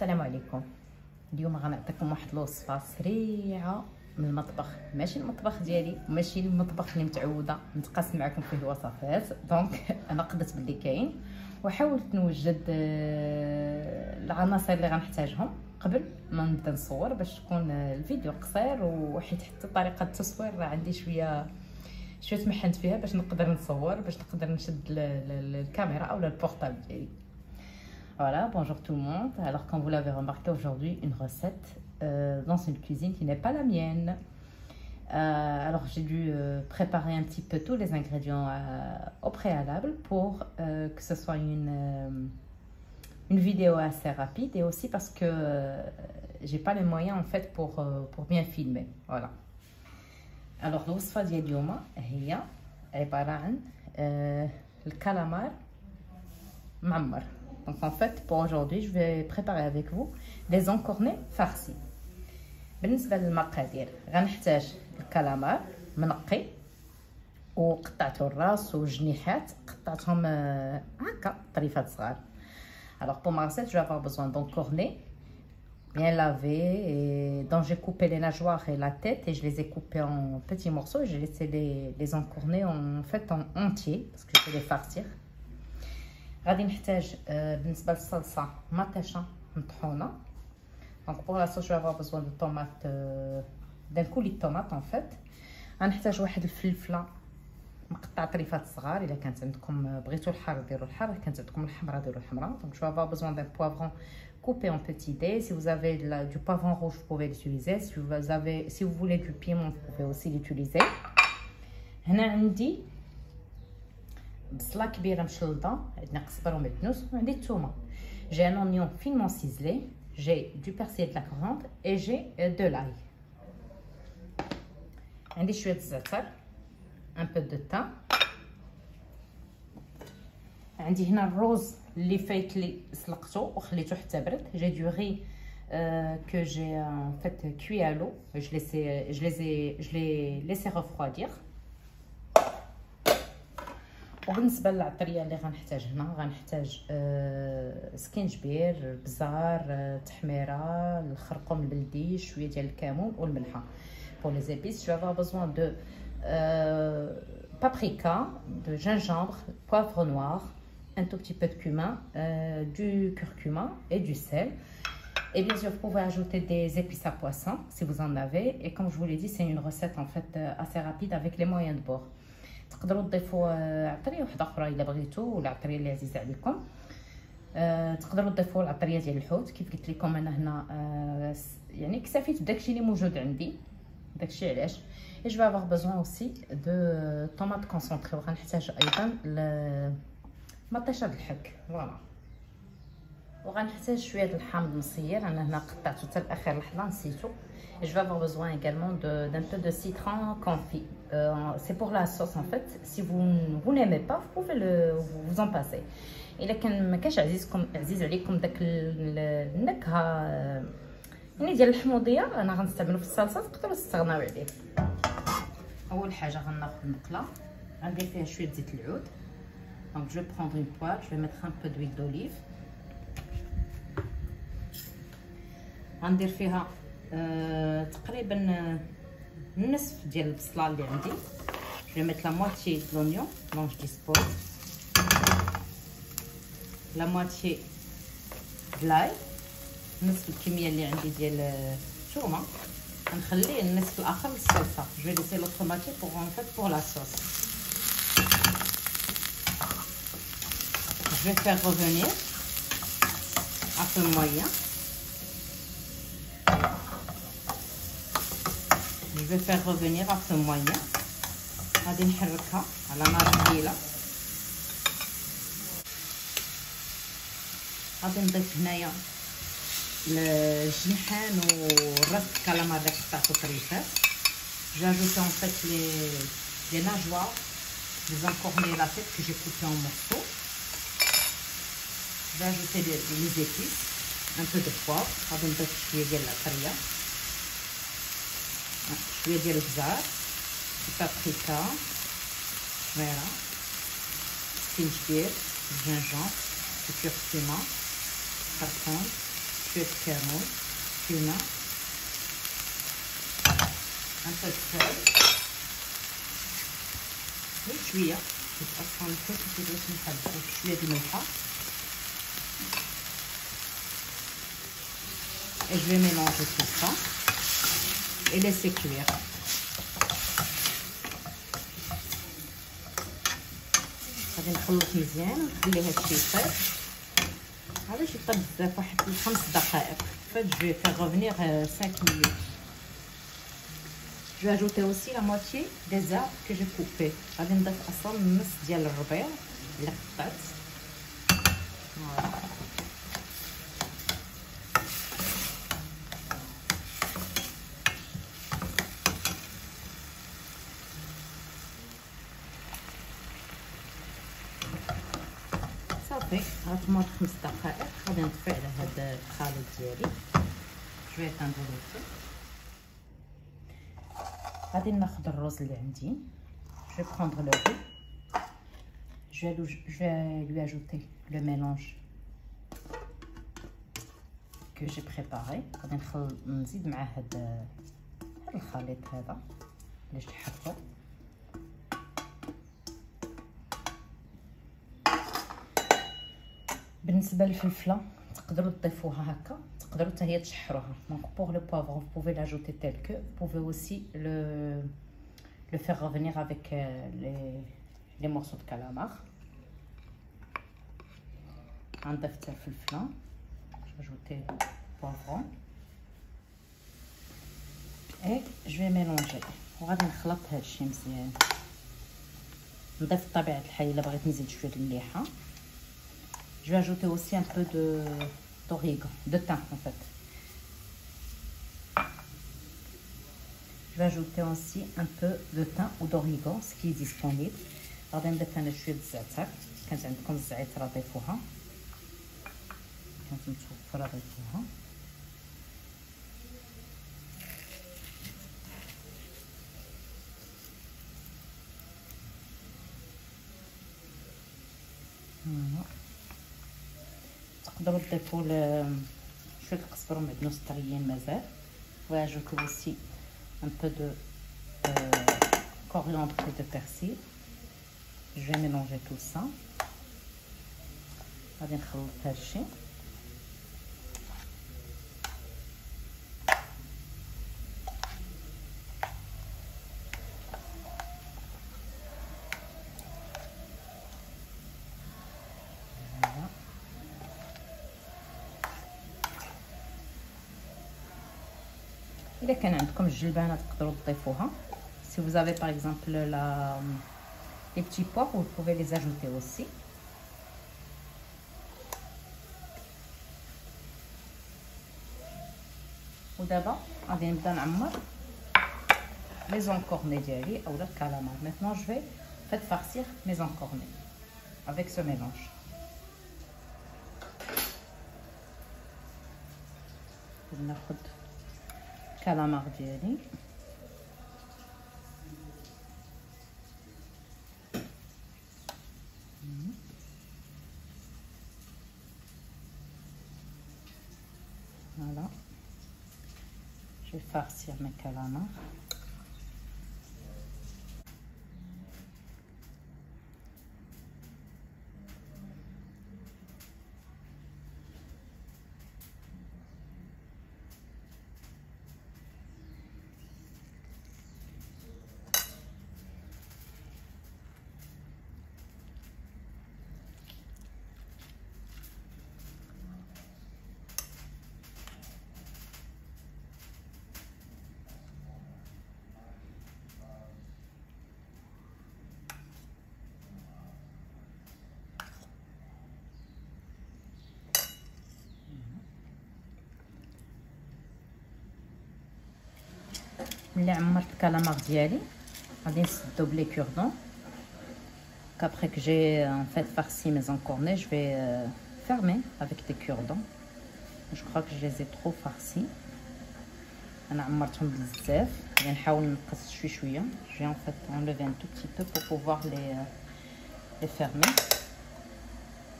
السلام عليكم. اليوم غنعطيكم واحد الوصفه سريعه من المطبخ، ماشي المطبخ ديالي وماشي المطبخ اللي متعوده نتقاسم معكم فيه الوصفات. دونك انا قدت باللي كاين وحاولت نوجد العناصر اللي غنحتاجهم قبل ما نبدا نصور باش تكون الفيديو قصير، وحيت حتى طريقه التصوير راه عندي شويه تمحنت فيها باش نقدر نصور، باش نقدر نشد الكاميرا او البورطابل ديالي. Voilà, bonjour tout le monde. Alors comme vous l'avez remarqué aujourd'hui, une recette dans une cuisine qui n'est pas la mienne. Alors j'ai dû préparer un petit peu tous les ingrédients au préalable pour que ce soit une vidéo assez rapide, et aussi parce que j'ai pas les moyens en fait pour bien filmer. Voilà. Alors الوصفة ديال اليوم هي عبارة عن الكالامار معمر. Donc en fait pour aujourd'hui je vais préparer avec vous des encornets farcis. بالنسبه للمقادير غنحتاج الكالامار منقي وقطعته الراس والجنيحات، قطعتهم هكا طريفات صغار. Alors pour ma recette je vais avoir besoin d'encornets bien lavés et dont j'ai coupé les nageoires et la tête, et je les ai coupés en petits morceaux. J'ai laissé les encornets en fait en entier parce que je vais les farcir. غادي نحتاج بالنسبه للصلصه مطيشه مطحونه. Donc pour la sauce je vais avoir besoin de tomates, d'un coulis de tomates en fait. غنحتاج واحد الفلفله مقطع طريفات صغار، الا كانت عندكم بغيتوا الحار ديروا الحار، كانت عندكم الحمراء ديروا الحمراء. Donc je vais avoir besoin d'un poivron coupé en petits dés. Si vous avez du poivron rouge vous pouvez l'utiliser. Si vous voulez du piment vous pouvez aussi l'utiliser. هنا عندي بصله كبيره مشلضه، عندنا قزبر ومعدنوس، وعندي الثومه. J'ai un oignon finement ciselé, j'ai du persil et de la coriandre et j'ai de l'ail. عندي شويه الزعتر، un peu de thym. عندي هنا الروز اللي فايت لي سلقته وخليته حتى برد. J'ai du riz que j'ai en fait cuit à l'eau. Je l'ai laissé refroidir. وبالنسبه للعطريه اللي غنحتاج هنا غنحتاج سكينجبير، البزار، التحميره، الخرقوم البلدي، شويه ديال الكمون والملحه. pour les épices je vais avoir besoin de paprika, de gingembre, poivre noir, un tout petit peu de cumin, du curcuma et du sel. Et bien sûr vous pouvez ajouter des épices à poisson si vous en avez, et comme je vous l'ai dit c'est une recette en fait assez rapide avec les moyens de bord. تقدروا تضيفوا عطريه واحده اخرى الا بغيتوا، ولا عطريه اللي عزيزه عليكم. تقدروا تضيفوا العطريه ديال الحوت كيف قلت لكم انا هنا. يعني اكتفيت بداكشي اللي موجود عندي، داكشي علاش. et je vais avoir besoin aussi de tomates concentrées. وغنحتاج ايضا مطيشه الحك. فوالا. وغنحتاج شويه د الحامض المصير، انا هنا قطعته حتى لاخر لحظه نسيتو. et je vais avoir besoin également d'un peu de citron confit. C'est pour la sauce en fait. Si vous n'aimez pas vous pouvez vous en passer. الا كان ما كانش عزيز عليكم داك النكهه يعني ديال الحموضيه انا غنستعملو في الصلصه، تقدروا تستغناو عليه. اول حاجه غناخذ مقله غندير فيها شويه زيت العود. donc je vais prendre une poêle, je vais mettre un peu d'huile d'olive. غندير فيها تقريبا النصف ديال البصله اللي عندي. je vais mettre la moitié de l'oignon dont je dispose, la moitié de l'ail، نصف الكميه اللي عندي ديال الثومه. غنخلي النصف الاخر للصلصه. je vais laisser l'autre moitié pour la sauce. je vais faire revenir à feu moyen. je vais faire revenir à feu moyen. غادي نحركها على نار طويله. غادي نضيف هنايا الجنحان والراس الكالامار اللي قطعته طريفات. j'ai ajouté en fait les nageoires, les encornets, la tête que j'ai coupé en morceaux. je vais ajouter les épices, un peu de poivre. غادي نضيف شويه ديال العطريه، شويه ديال البزار، paprika, voilà, سكينجبير، gingembre, du curcuma, par contre, شويه كمون، تونه، ان بو سال وشويه اصلا كنت باش نحضر شويه د الملحه. Et je vais mélanger tout ça et laisser cuire. غادي نخلط مزيان ونخليه هادشي يطيب. علاش يطيب بزاف؟ واحد 5 دقائق. فات جو vais faire revenir 5 minutes. Je vais ajouter aussi la moitié des herbes que j'ai coupées. غادي نضيف اصلا النص ديال الربيع اللي قطعت. فوالا. صافي غتمر 5 دقائق. غادي نطفي على هاد الخليط ديالي. شويه تندوريتو. غادي ناخذ الرز اللي عندي. Je vais prendre le riz. Je vais lui ajouter le mélange que j'ai préparé. غادي نزيد مع هاد الخليط هذا اللي شحطته. بالنسبه للفلفله تقدروا تضيفوها هكا، تقدروا حتى هي تشحروها. دونك pour le poivron vous pouvez l'ajouter tel que. Vous pouvez aussi le faire revenir avec les morceaux de calamar. نضيف حتى الفلفله. j'ajouter poivron et je vais mélanger. وغادي نخلط هادشي مزيان. نضيف بطبيعه الحال الا بغيت نزيد شويه المليحه. Je vais ajouter aussi un peu d'origan, de thym en fait. Je vais ajouter aussi un peu de thym ou d'origan, ce qui est disponible. غادي نضيف انا شويه الزعتر. كانت عندكم الزعتر ضيفوها، كانت متوفره ضيفوها. تقدروا تضيفوا شويه القزبر ومعدنوس طريين مازال. وajouter aussi un peu de coriandre et de persil. Je vais mélanger tout ça. غادي نخلط هادشي. إذا كان عندكم الجلبانة تقدروا تضيفوها. Si vous avez par exemple les petits pois, vous pouvez les ajouter aussi. ودابا غادي نبدا نعمر les encornets ديالي اولا الكالامار. Maintenant je vais faire farcir mes encornets avec ce mélange. ناخذ الكالامار ديالي voilà. Je vais farcir mes calamars. ملي عمرت الكالامار ديالي غادي نسدو بلي كوردون. Après que j'ai en fait farci mes encornets, je vais fermer avec des cure-dents. Je crois que je les ai trop farcis. انا عمرتهم بزاف. غادي نحاول نقص شويه. Je vais en fait enlever un tout petit peu pour pouvoir les fermer.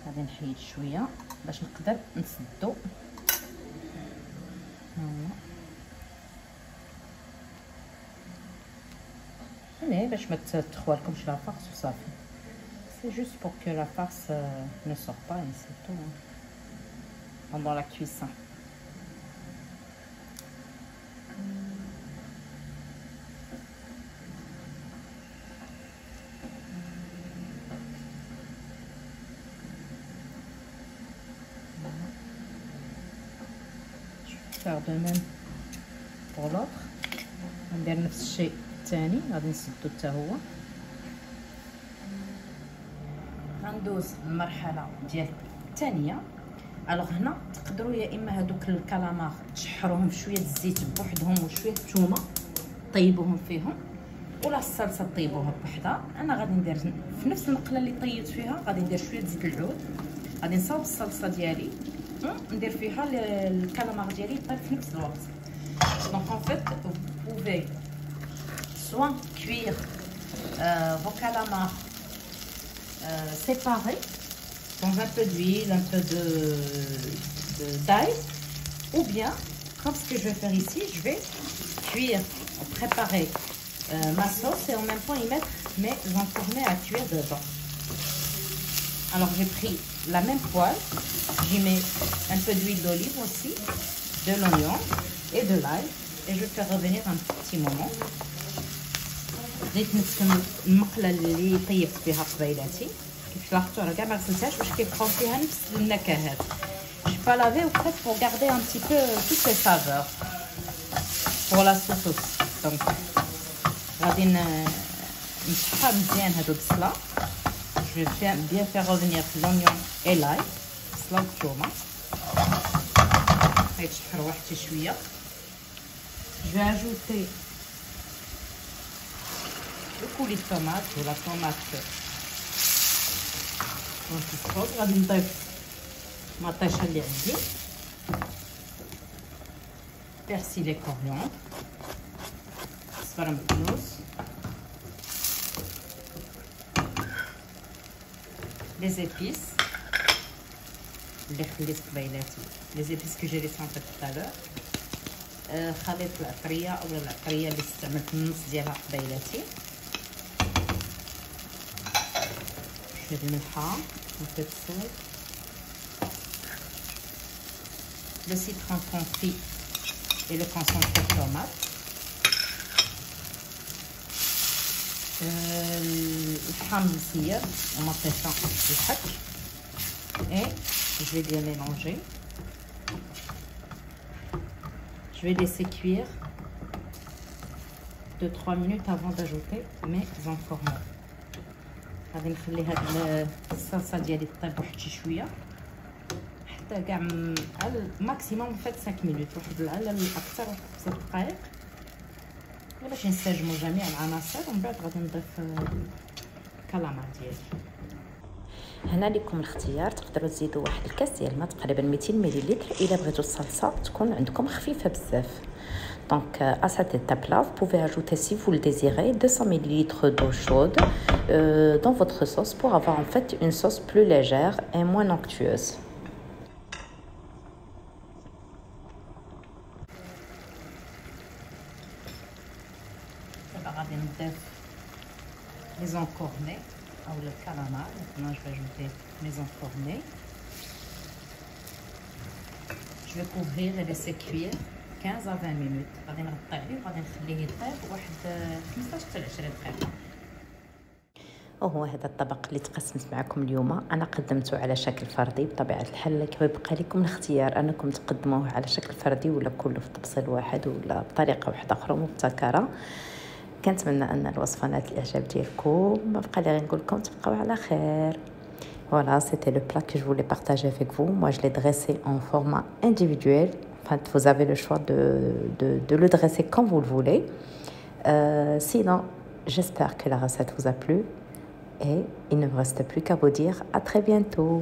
غادي نحيد شويه باش نقدر نسدو هنا باش ما تخوالكمش لا فارس وصافي. C'est juste pour que la farce ne sorte pas et c'est tout pendant la cuisson. Je vais faire de même pour l'autre. ندير نفس الشيء الثاني، غادي نسدو حتى هو. غندوز المرحله ديال الثانيه. الوغ هنا تقدروا يا اما هذوك الكالامار تشحروهم في شويه الزيت بوحدهم وشويه الثومه طيبوهم فيهم، ولا الصلصه طيبوها بوحدها. انا غادي ندير في نفس المقله اللي طيبت فيها، غادي ندير شويه زيت العود، غادي نصاوب الصلصه ديالي ندير فيها الكالامار ديالي يطيب في نفس الوقت. دونك en fait vous pouvez soit cuire vos calamars séparés dans un peu d'huile, un peu d'ail, ou bien comme ce que je vais faire ici, je vais cuire, préparer ma sauce et en même temps y mettre mes enfournés à cuire dedans. Alors j'ai pris la même poêle, j'y mets un peu d'huile d'olive aussi, de l'oignon et de l'ail, et je vais faire revenir un petit moment. بغيت نسكن المقله اللي طيبت فيها قبيلاتي، كيف لاحظتوا راه كاع ما غسلتهاش باش كيبقاو فيها نفس النكهات. جو با لافي و فيت بور غاردي ان بتي بو توت لي سافور بور لا صوص. دونك غادي نشحر مزيان هادو البصله. جو بيان فير revenir l'oignon et l'ail، البصله والثومه غيتشحروا حتى شويه. جو اجوتي le coulis de tomate ou la tomate ونصفط. غادي نضيف مطيشه اللي عندي، بيرسيل كوريون، صفر مكنوس، les épices اللي خليت قبيلاتي، les épices que j'ai laissé en fait tout à l'heure. خليط العطريه او العطريه اللي استعملت النص ديالها قبيلاتي، شويه الملحه وشويه الصوص، le citron confit et le concentré de tomate، الفحم مسير ومطيشه الحك، et je vais bien mélanger. Je vais laisser cuire 2-3 minutes avant d'ajouter mes enfournements. غادي نخلي هاد الصلصه ديالي طيب واحد شي شويه حتى كاع على الماكسيموم فات 5 مينوت، واحد على الاكثر واحد 5 دقائق باش ينسجموا جميع العناصر، ومن بعد غادي نضيف الكالامار ديالي. هنا لكم الاختيار، تقدروا تزيدوا واحد الكاس ديال الماء تقريبا 200 ملل الا بغيتوا الصلصه تكون عندكم خفيفه بزاف. Donc à cette étape-là, vous pouvez ajouter, si vous le désirez, 200 ml d'eau chaude dans votre sauce pour avoir en fait une sauce plus légère et moins onctueuse. غادي نضيف les encornets ou le calamar. Maintenant je vais ajouter mes encornets. Je vais couvrir et laisser cuire 15 à 20 minutes. غادي نغطي عليه وغادي نخليه يطيب واحد 15 حتى 20 دقيقه. وهو هذا الطبق اللي تقسمت معكم اليوم. انا قدمته على شكل فردي بطبيعه الحال، لكن يبقى لكم الاختيار انكم تقدموه على شكل فردي ولا كله في طبسيل واحد ولا بطريقه واحده اخرى مبتكره. كنتمنى ان الوصفه نالت الاعجاب ديالكم. ما بقى لي غير نقول لكم تبقاو على خير. Voilà, c'était le plat que je voulais partager avec vous. Moi, je l'ai dressé en format individuel. Enfin, vous avez le choix de le dresser comme vous le voulez. Sinon, j'espère que la recette vous a plu. Et il ne me reste plus qu'à vous dire à très bientôt.